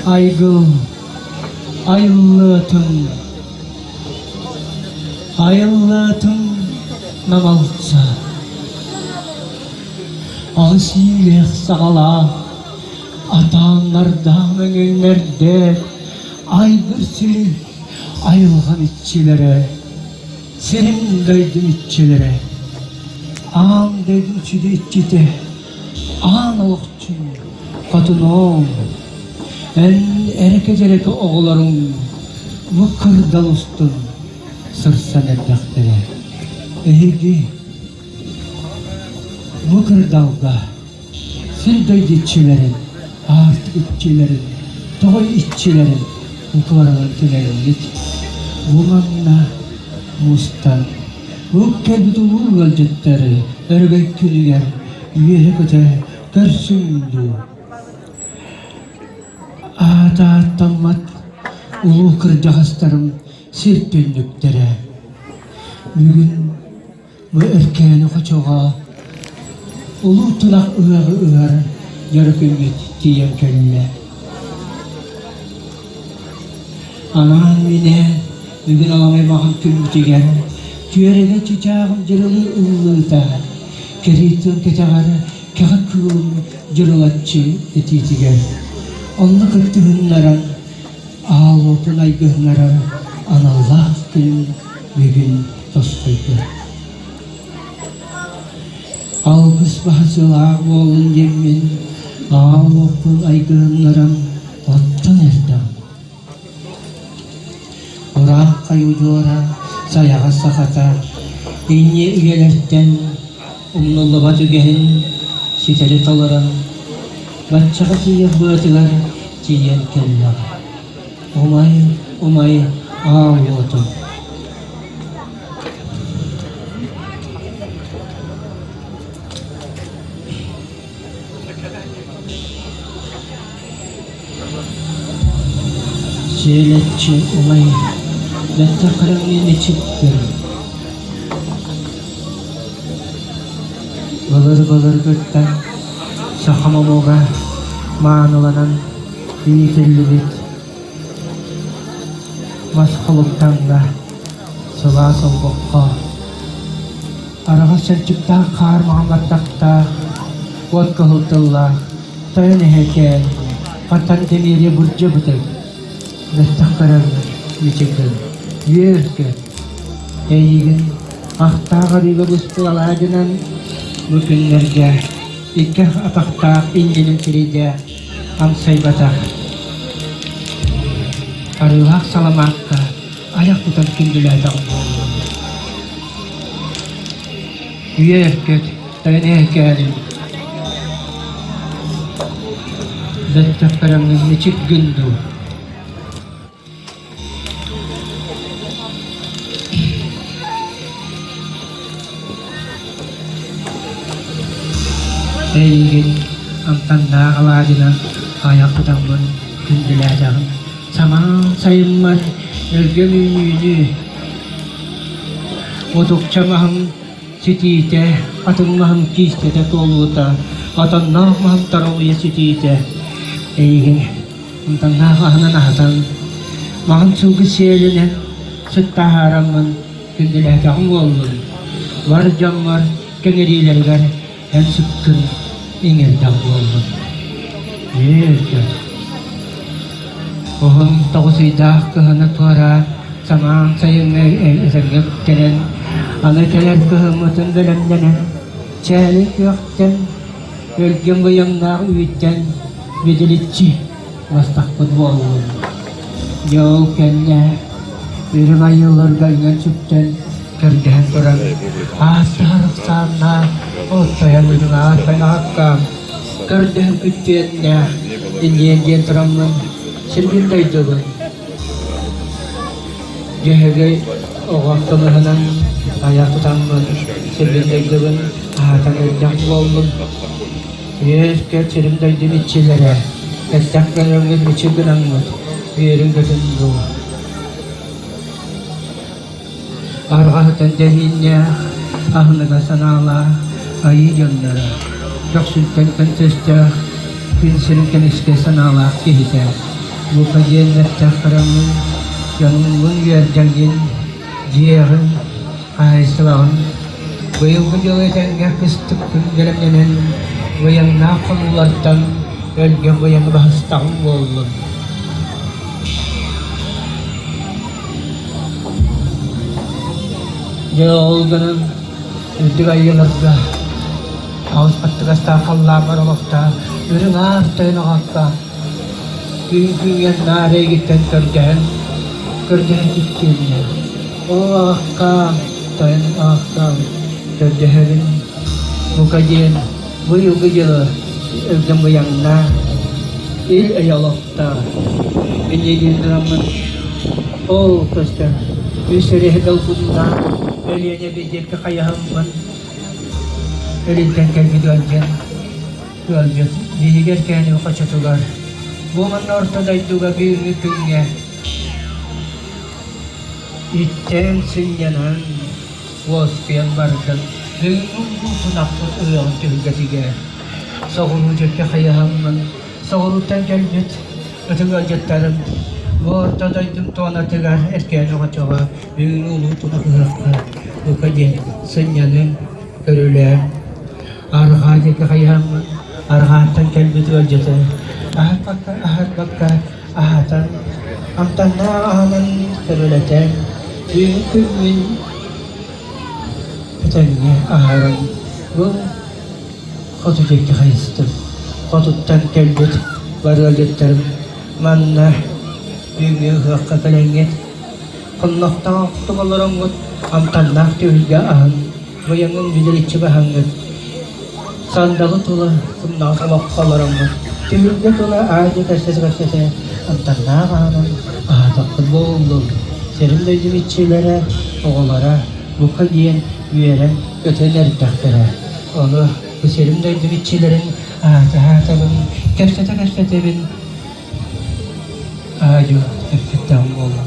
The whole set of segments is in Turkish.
Aygıl, ayıllıtın, ayıllıtın namalsa. Ağısıyla sağala, atanlardan önünlerde, aygır sili, ayılgan iççilere, senin daydım iççilere, ağam daydım içide iççide, ağam oğukçun, katınım, en ereke oğullarım, bu kırdan ustun, sırsan eddaktere, ehirgi, bu kırdalga, sil daydı iççilerin, artık iççilerin, toy iççilerin, ukularının tülerin, bu manna, mustan, bu kelbidi uğul cetleri, örgek külüyer, üyeli köte, görsündü. Tammat, ulu kırcağızlarım sirpünlüklere. Bugün bu erkeğini koçoğa, ulu tulak ığı, yarıkın yettiğim kelle. Anam yine, bugün ağamay bakım külmütügen, tüyerine çiçağım cırılı ıllığıta, keritun keçağarı, kakakığım cırılatçı etitigen. Onunla kırtıhınlaran, ağlopun aygıhınlaran, anallah gün bir gün dostuydu. Algıs bahsıla oğlun yemin, ağlopun aygıhınlaran, ottan erdam. Ora kayucora, sayağa sakata, inye üyelerden, umnullu batügehin, siteri talaran, Bacağı siya buatlar siyan kella. Umay ağlıyordu. Seletçi umay letakran ini çıktı. Balır götten Sahamamoga manulanan iyitillik maskuluktanla sıla solbokka arağa selçukta kar muhammadakta vodka hutulla tayan heken patan demiri burcu budak letakkaran miçekten yerke eygin ahtağı buspu alacınan bugünlerce İkah atakta injinin tirija amsay batak Arulak salamakka ayak tutan kindilata Yerket tayan ehkelim Bettak karangin necik gundu Eygin ang tanda kawajinan ayak kutambon kundiladang sama sayman ergemini Odok camaham sitite atong maham kiste ta toluta atan na maham tarawya sitite Eygin ang tanda kahananatan maham sugisiyelinen sutaharamman kundiladang wolun warjamar kengedilergar en sıkkın ingin dağıldı. Yerke. Ohum takusida kehendak para sama sayang esengep kenen ana keler kehemutun dalam dana çelik yaktan ölgem bayangna uyutan bedelitçi mastakut bolun. Jauh kenya birma yıllar galgan sütten kerjaan orang asar sana otayan dengan penakam kerjaan kecilnya injen teraman sendiri tay jalan jahe orang teman ayah tetaman sendiri tay jalan tangan jak walun yes kecirim tay dini cilera kesak yang ngecil genang mat biarin ketemu Arahatan jahinya ahnaga sanala ayyan nara raksulkan kantesja pinsin kaniske sanala kihita bu kajian takramın yanımın yerden ciğerin ayıslağın bu yılgı yoleten yakıstık günlerimden bu yang nakıllardan ölgen bu yang bahastağın olun. Yolganın ödük ayılarda ağız pattıgas takallağlar olakta ürün ağırtayın ağakta gün nare gitten körden gittiğinde o ağakka tayın ağakka kördeherin mukajian bu yılgı yılı evden bu yanına il ayalakta injedin ramın o kıstır bir seri hedal kuduna Elianya bijak kekayahan Elinden kelbi dualcan dihigar kaya makachatugar buman ortada ituga birikingnya itten sinyanan waspian bardan nunggu sunakot uyang tiga sakuru jak kekayahan sakuru tanjalbit atugal jataran ortada itu tuan tegar erken makachava bingung tunakka bukajen senyalan keruleh arhaje kekayahan arhatan kalbi wajata ahad bakka ahatan amtanna aman kerulatan bingung katanya aharan bu kau jadi kekayaan kau tan kalbi baru aja mana Bingil kakalengit Kalakta tumalaranggot Ang tanak tiwigaan Bayangong bidalit siya bahangat Sandagot tula Sumnakamak kalaranggot Tiwiga tula aja kasya Ang tanak anan Atak kalbong Serimday dimitsilere Oğulara Bukadiyen Üyeren Ötener taktara Onu Serimday dimitçilerin Atahatabın Kefsete Ayo, kita Allah.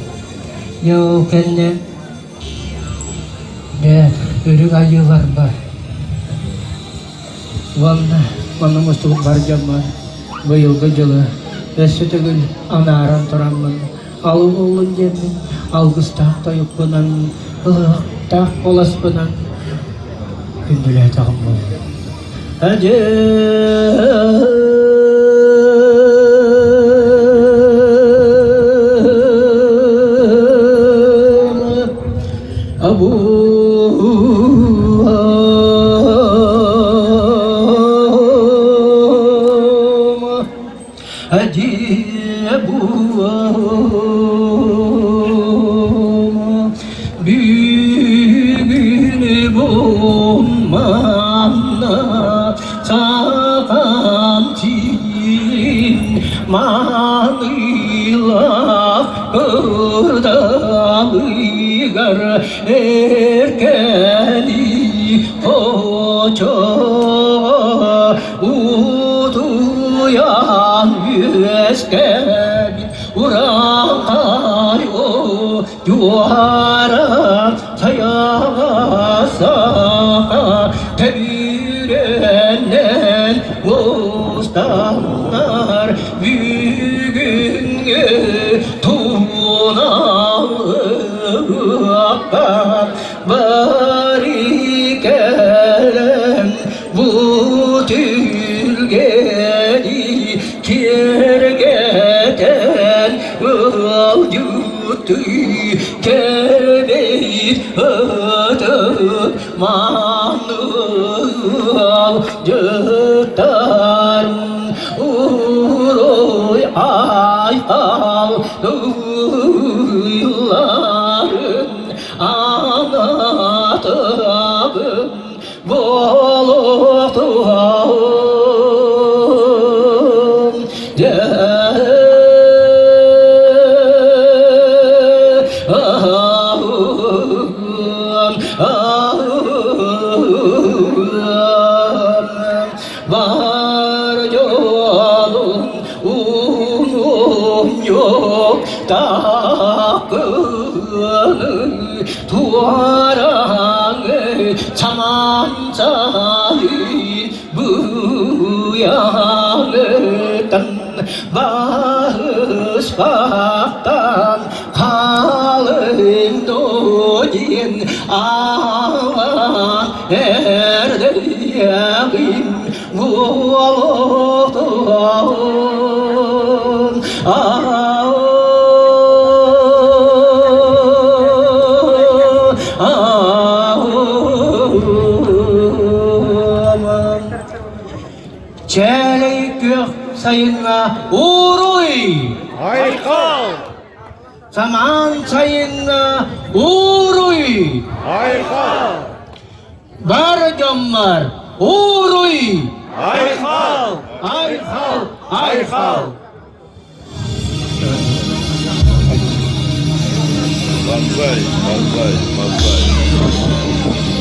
Yo kena, dia urung ayo barbar. Wana mesti barjamar, bayu gajala. Resutegul anaran teraman. Alulun jenin, Augustak tayuk penan, tak polas penan. Hindulah takmu. Aja. Abu Haji Abu Bini Mana Sakam Cin Manilah Kerdamigar erkeni koca utuyan yüzgen urayo juara sayasa tevirenen bostanlar büyüğünge tunağıkta barikelen bu tülgeni kergeten vücudu kerbet atıp manıl cıtarın uroy ay al duyuların anlatabım boluktuğum var yolun unum yok takını tuaranı çamancalı bu yanıtan var ıspaktan kalın doyun aman erdeğin bulutun çelik gök sayına uğruy Haykal! zaman sayına uğruy Haykal! barcamlar uğruy Haykal! Haykal, haykal. Banzai, banzai, banzai.